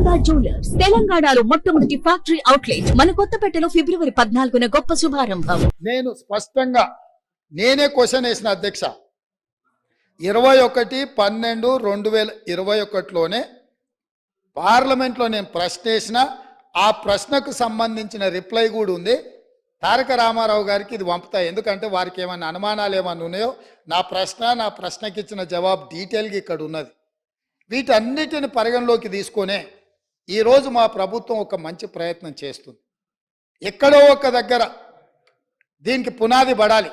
Sharada jewellers తెలంగాణలో మొట్టమొదటి factory outlet మన కొత్తపేటలో ఫిబ్రవరి 14న గొప్ప శుభారంభం. నేను స్పష్టంగా నేనే క్వశ్చన్ వేసిన అధ్యక్ష 21/12/2021లోనే పార్లమెంట్లో నేను ప్రశ్న వేసిన ఆ ప్రశ్నకు సంబంధించిన రిప్లై కూడా ఉంది. తారక రామారావు గారికి ఇది పంపుతా, ఎందుకంటే వారికి ఏమైనా అనుమానాలు ఏమైనా ఉన్నాయో నా ప్రశ్నకి ఇచ్చిన జవాబు డీటెయిల్గా ఇక్కడ ఉన్నది. వీటన్నిటిని పరిగణలోకి తీసుకొనే ఈరోజు మా ప్రభుత్వం ఒక మంచి ప్రయత్నం చేస్తుంది. ఎక్కడో ఒక దగ్గర దీనికి పునాది పడాలి.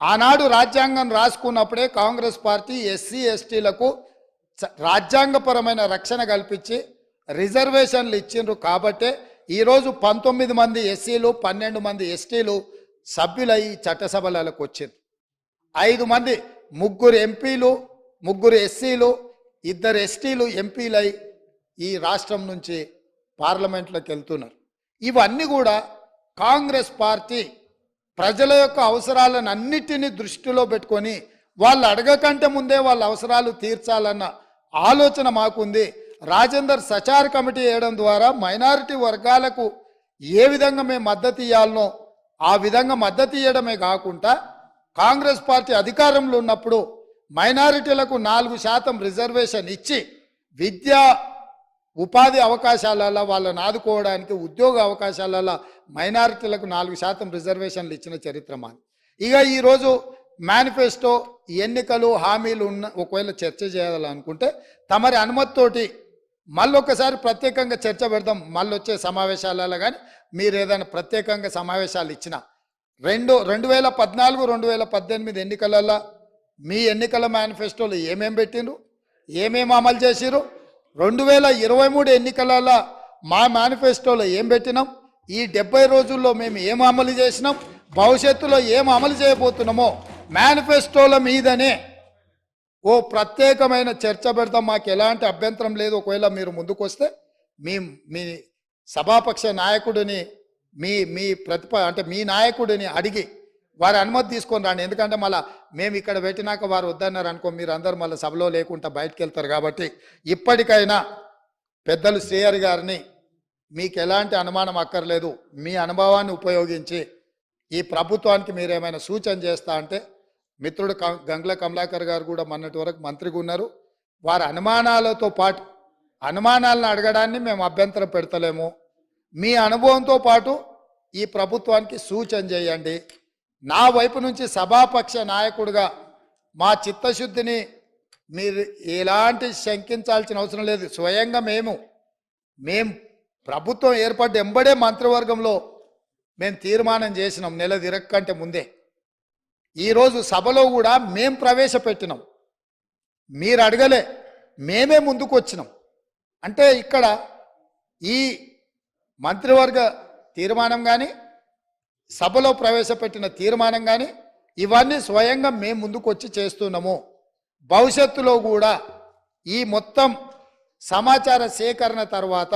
ఆనాడు రాజ్యాంగం రాసుకున్నప్పుడే కాంగ్రెస్ పార్టీ ఎస్సీ ఎస్టీలకు రాజ్యాంగపరమైన రక్షణ కల్పించి రిజర్వేషన్లు ఇచ్చిండ్రు. కాబట్టే ఈరోజు 19 మంది ఎస్సీలు 12 మంది ఎస్టీలు సభ్యులై చట్టసభలకు వచ్చింది. 5 మంది 3 ఎంపీలు 3 ఎస్సీలు 2 ఎస్టీలు ఎంపీలై ఈ రాష్ట్రం నుంచి పార్లమెంట్లోకి వెళ్తున్నారు. ఇవన్నీ కూడా కాంగ్రెస్ పార్టీ ప్రజల యొక్క అవసరాలను అన్నిటినీ దృష్టిలో పెట్టుకొని వాళ్ళు అడగకంటే ముందే వాళ్ళ అవసరాలు తీర్చాలన్న ఆలోచన మాకుంది. రాజేందర్ సచార్ కమిటీ వేయడం ద్వారా మైనారిటీ వర్గాలకు ఏ విధంగా మేము మద్దతు ఇవ్వాలనో ఆ విధంగా మద్దతు ఇవ్వడమే కాకుండా కాంగ్రెస్ పార్టీ అధికారంలో ఉన్నప్పుడు మైనారిటీలకు 4% రిజర్వేషన్ ఇచ్చి విద్యా ఉపాధి అవకాశాలలో వాళ్ళని ఆదుకోవడానికి ఉద్యోగ అవకాశాలలో మైనారిటీలకు 4% రిజర్వేషన్లు ఇచ్చిన చరిత్ర మాది. ఇక ఈరోజు మేనిఫెస్టో ఎన్నికలు హామీలు ఉన్న ఒకవేళ చర్చ చేయాలనుకుంటే తమరి అనుమతితోటి మళ్ళొకసారి ప్రత్యేకంగా చర్చ పెడదాం. మళ్ళీ వచ్చే సమావేశాలలో కానీ మీరు ఏదైనా ప్రత్యేకంగా సమావేశాలు ఇచ్చిన 2014-2018 ఎన్నికలలో మీ ఎన్నికల మేనిఫెస్టోలో ఏమేం పెట్టిండ్రు, ఏమేమి అమలు చేసిరు, 2023 ఎన్నికలలో మా మేనిఫెస్టోలో ఏం పెట్టినాం, ఈ 70 రోజుల్లో మేము ఏం అమలు చేసినాం, భవిష్యత్తులో ఏం అమలు చేయబోతున్నామో మేనిఫెస్టోల మీదనే ఓ ప్రత్యేకమైన చర్చ పెడతాం. మాకు ఎలాంటి అభ్యంతరం లేదు. ఒకవేళ మీరు ముందుకు వస్తే మీ సభాపక్ష నాయకుడిని మీ నాయకుడిని అడిగి వారి అనుమతి తీసుకొని రాండి. ఎందుకంటే మళ్ళీ మేము ఇక్కడ పెట్టినాక వారు వద్దన్నారు అనుకో, మీరు అందరూ మళ్ళీ సభలో లేకుండా బయటకు వెళ్తారు. కాబట్టి ఇప్పటికైనా పెద్దలు శ్రీహరి గారిని మీకు ఎలాంటి అనుమానం అక్కర్లేదు, మీ అనుభవాన్ని ఉపయోగించి ఈ ప్రభుత్వానికి మీరు ఏమైనా సూచన చేస్తా అంటే మిత్రుడు గంగుల కమలాకర్ గారు కూడా మొన్నటి వరకు మంత్రిగా ఉన్నారు. వారి అనుమానాలతో పాటు అనుమానాలను అడగడాన్ని మేము అభ్యంతరం పెడతలేము. మీ అనుభవంతో పాటు ఈ ప్రభుత్వానికి సూచన చేయండి. నా వైపు నుంచి సభాపక్ష నాయకుడిగా మా చిత్తశుద్ధిని మీరు ఎలాంటి శంకించాల్సిన అవసరం లేదు. స్వయంగా మేము ప్రభుత్వం ఏర్పడ్డ ఎంబడే మంత్రివర్గంలో మేము తీర్మానం చేసినాం నెల తిరగకంటే ముందే. ఈరోజు సభలో కూడా మేము ప్రవేశపెట్టినాం, మీరు అడగలే, మేమే ముందుకు వచ్చినాం. అంటే ఇక్కడ ఈ మంత్రివర్గ తీర్మానం కానీ సభలో ప్రవేశపెట్టిన తీర్మానం కానీ ఇవన్నీ స్వయంగా మేము ముందుకు వచ్చి చేస్తున్నాము. భవిష్యత్తులో కూడా ఈ మొత్తం సమాచార సేకరణ తర్వాత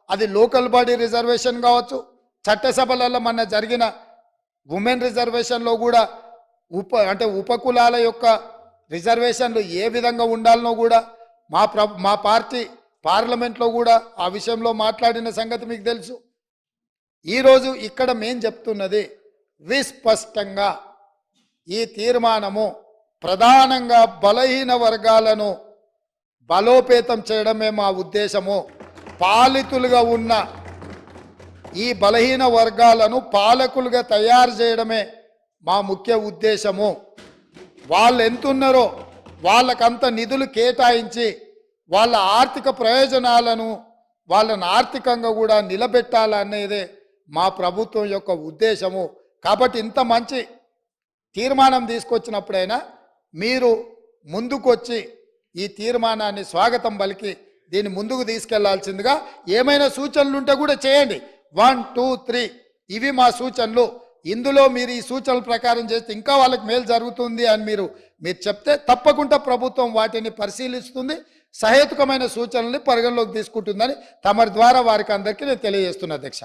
అది లోకల్ బాడీ రిజర్వేషన్ కావచ్చు, చట్టసభలలో మన జరిగిన ఉమెన్ రిజర్వేషన్లో కూడా ఉపకులాల యొక్క రిజర్వేషన్లు ఏ విధంగా ఉండాలనో కూడా మా పార్టీ పార్లమెంట్లో కూడా ఆ విషయంలో మాట్లాడిన సంగతి మీకు తెలుసు. ఈరోజు ఇక్కడ మేం చెప్తున్నది విస్పష్టంగా ఈ తీర్మానము ప్రధానంగా బలహీన వర్గాలను బలోపేతం చేయడమే మా ఉద్దేశము. పాలితులుగా ఉన్న ఈ బలహీన వర్గాలను పాలకులుగా తయారు చేయడమే మా ముఖ్య ఉద్దేశము. వాళ్ళు ఎంతున్నారో వాళ్ళకంత నిధులు కేటాయించి వాళ్ళ ఆర్థిక ప్రయోజనాలను వాళ్ళని ఆర్థికంగా కూడా నిలబెట్టాలనేదే మా ప్రభుత్వం యొక్క ఉద్దేశము. కాబట్టి ఇంత మంచి తీర్మానం తీసుకొచ్చినప్పుడైనా మీరు ముందుకొచ్చి ఈ తీర్మానాన్ని స్వాగతం పలికి దీన్ని ముందుకు తీసుకెళ్లాల్సిందిగా ఏమైనా సూచనలు ఉంటే కూడా చేయండి. 1, 2, 3 ఇవి మా సూచనలు. ఇందులో మీరు ఈ సూచనల ప్రకారం చేస్తే ఇంకా వాళ్ళకి మేలు జరుగుతుంది అని మీరు చెప్తే తప్పకుండా ప్రభుత్వం వాటిని పరిశీలిస్తుంది, సహేతుకమైన సూచనల్ని పరిగణలోకి తీసుకుంటుందని తమరి ద్వారా వారికి అందరికీ నేను తెలియజేస్తున్నా అధ్యక్ష.